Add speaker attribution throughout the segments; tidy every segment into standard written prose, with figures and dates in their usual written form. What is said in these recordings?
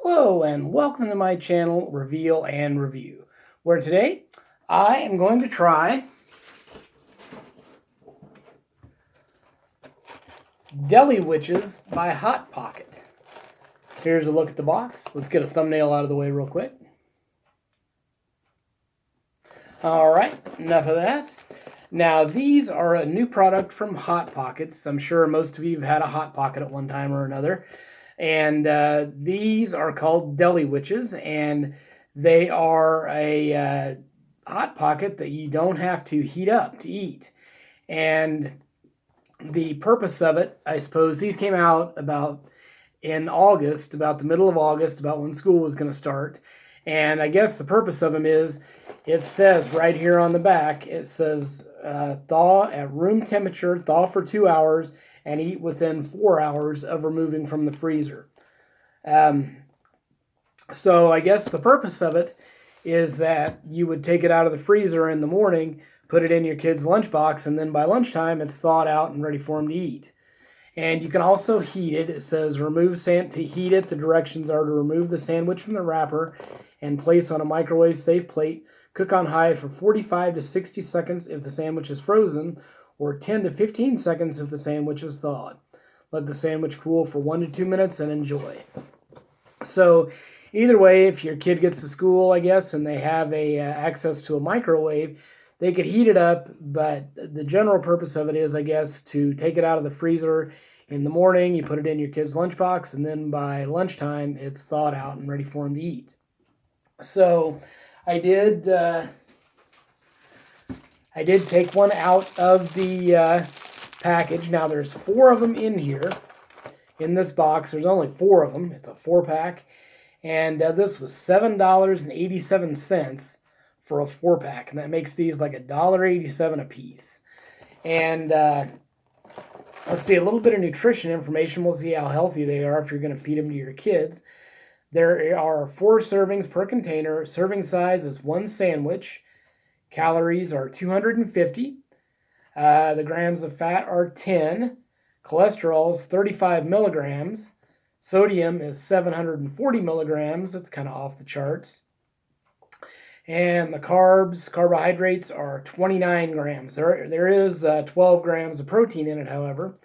Speaker 1: Hello and welcome to my channel, Reveal and Review, where today I am going to try Deliwiches by Hot Pocket. Here's a look at the box. Let's get a thumbnail out of the way real quick. Alright, enough of that. Now these are a new product from Hot Pockets. I'm sure most of you have had a Hot Pocket at one time or another. And these are called Deliwiches, and they are a Hot Pocket that you don't have to heat up to eat. And the purpose of it, I suppose, these came out about in August, about the middle of August, about when school was going to start. And I guess the purpose of them is, it says right here on the back, it says thaw at room temperature, thaw for 2 hours, and eat within 4 hours of removing from the freezer. So I guess the purpose of it is that you would take it out of the freezer in the morning, put it in your kid's lunchbox, and then by lunchtime it's thawed out and ready for them to eat. And you can also heat it. It says to heat it. The directions are to remove the sandwich from the wrapper and place on a microwave safe plate. Cook on high for 45 to 60 seconds if the sandwich is frozen, or 10 to 15 seconds if the sandwich is thawed. Let the sandwich cool for 1 to 2 minutes and enjoy. So either way, if your kid gets to school, I guess, and they have access to a microwave, they could heat it up, but the general purpose of it is, I guess, to take it out of the freezer in the morning, you put it in your kid's lunchbox, and then by lunchtime, it's thawed out and ready for them to eat. So I did take one out of the package. Now there's 4 of them in here. In this box, there's only 4 of them. It's a 4-pack. And this was $7.87 for a 4-pack. And that makes these like $1.87 a piece. And let's see, a little bit of nutrition information. We'll see how healthy they are if you're going to feed them to your kids. There are 4 servings per container. Serving size is 1 sandwich. Calories are 250. The grams of fat are 10. Cholesterol is 35 milligrams. Sodium is 740 milligrams. That's kind of off the charts. And the carbohydrates are 29 grams. There is 12 grams of protein in it, however.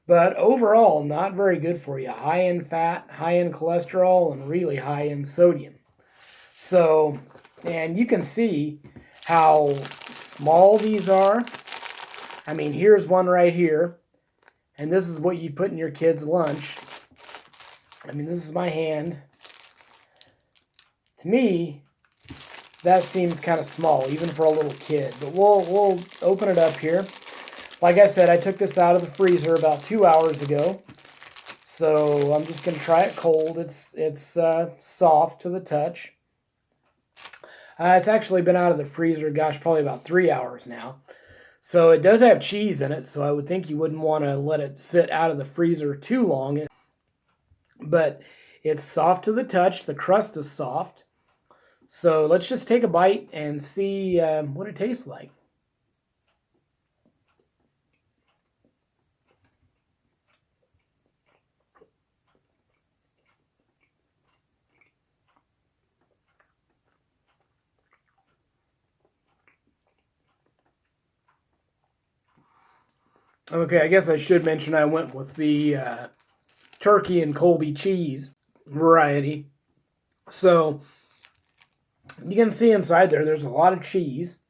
Speaker 1: But overall, not very good for you. High in fat, high in cholesterol, and really high in sodium. So, and you can see how small these are. I mean, here's one right here. And this is what you put in your kid's lunch. I mean, this is my hand. To me, that seems kind of small, even for a little kid. But we'll open it up here. Like I said, I took this out of the freezer about 2 hours ago. So I'm just going to try it cold. It's soft to the touch. It's actually been out of the freezer, gosh, probably about 3 hours now. So it does have cheese in it, so I would think you wouldn't want to let it sit out of the freezer too long. But it's soft to the touch. The crust is soft. So let's just take a bite and see what it tastes like. Okay, I guess I should mention I went with the turkey and Colby cheese variety. So you can see inside there's a lot of cheese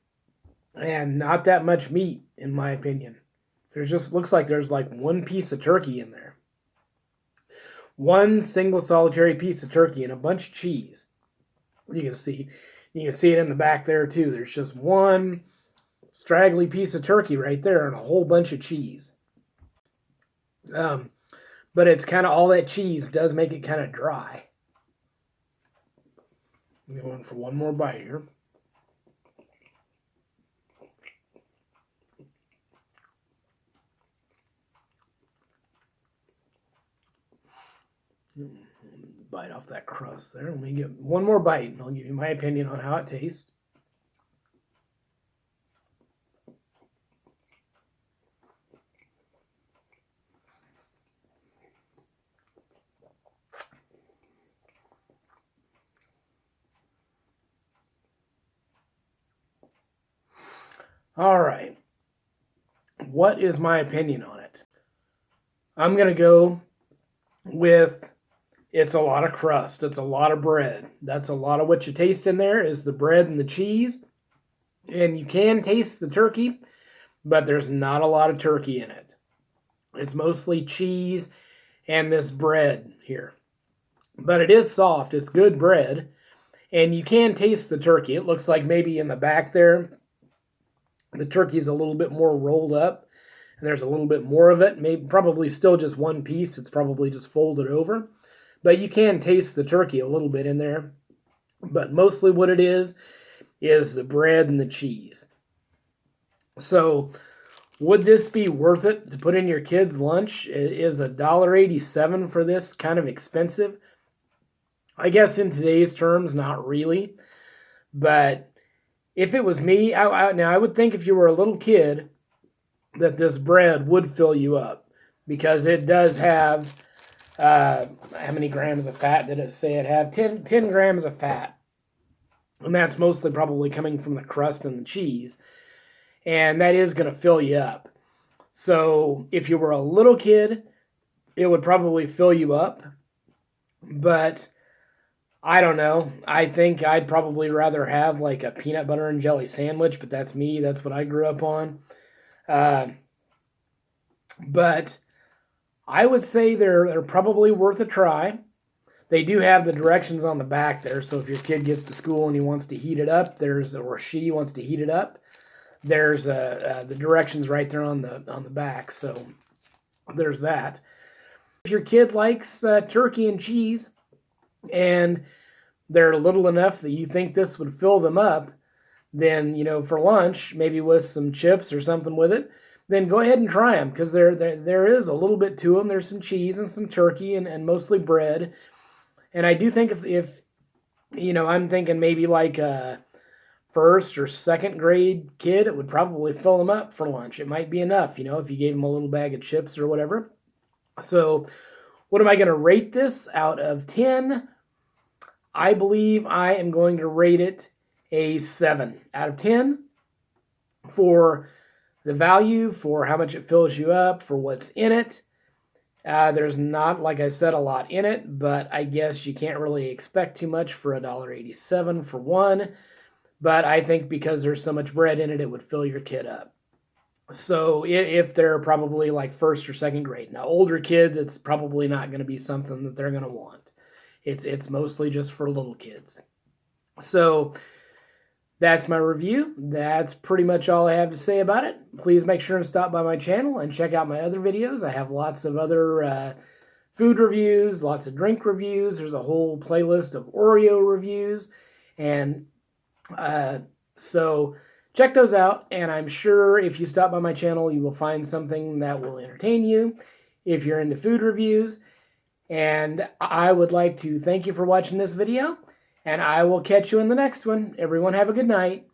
Speaker 1: and not that much meat, in my opinion. There's just looks like there's like 1 piece of turkey in there. 1 single solitary piece of turkey and a bunch of cheese. You can see it in the back there too. There's just 1 straggly piece of turkey right there and a whole bunch of cheese. But it's kind of, all that cheese does make it kind of dry. I'm going for one more bite here. Bite off that crust there. Let me get one more bite and I'll give you my opinion on how it tastes. All right. What is my opinion on it? I'm going to go with it's a lot of crust. It's a lot of bread. That's a lot of what you taste in there is the bread and the cheese. And you can taste the turkey, but there's not a lot of turkey in it. It's mostly cheese and this bread here. But it is soft. It's good bread. And you can taste the turkey. It looks like maybe in the back there, the turkey's a little bit more rolled up. And there's a little bit more of it. Maybe probably still just one piece. It's probably just folded over. But you can taste the turkey a little bit in there. But mostly what it is the bread and the cheese. So would this be worth it to put in your kids' lunch? Is $1.87 for this kind of expensive? I guess in today's terms, not really. But if it was me, now I would think if you were a little kid that this bread would fill you up because it does have, how many grams of fat did it say it had? 10 grams of fat. And that's mostly probably coming from the crust and the cheese. And that is going to fill you up. So if you were a little kid, it would probably fill you up. But I don't know. I think I'd probably rather have like a peanut butter and jelly sandwich, but that's me. That's what I grew up on. But I would say they're probably worth a try. They do have the directions on the back there, so if your kid gets to school and he wants to heat it up, or she wants to heat it up, there's the directions right there on the back. So there's that. If your kid likes turkey and cheese, and they're little enough that you think this would fill them up, then for lunch, maybe with some chips or something with it, then go ahead and try them because there is a little bit to them. There's some cheese and some turkey and mostly bread. And I do think if I'm thinking maybe like a first or second grade kid, it would probably fill them up for lunch. It might be enough, if you gave them a little bag of chips or whatever. So what am I going to rate this out of 10? I believe I am going to rate it a 7 out of 10 for the value, for how much it fills you up, for what's in it. There's not, like I said, a lot in it, but I guess you can't really expect too much for $1.87 for one. But I think because there's so much bread in it, it would fill your kid up. So if they're probably like first or second grade. Now, older kids, it's probably not going to be something that they're going to want. It's mostly just for little kids. So that's my review. That's pretty much all I have to say about it. Please make sure and stop by my channel and check out my other videos. I have lots of other food reviews, lots of drink reviews. There's a whole playlist of Oreo reviews. And so check those out. And I'm sure if you stop by my channel, you will find something that will entertain you if you're into food reviews. And I would like to thank you for watching this video. And I will catch you in the next one. Everyone have a good night.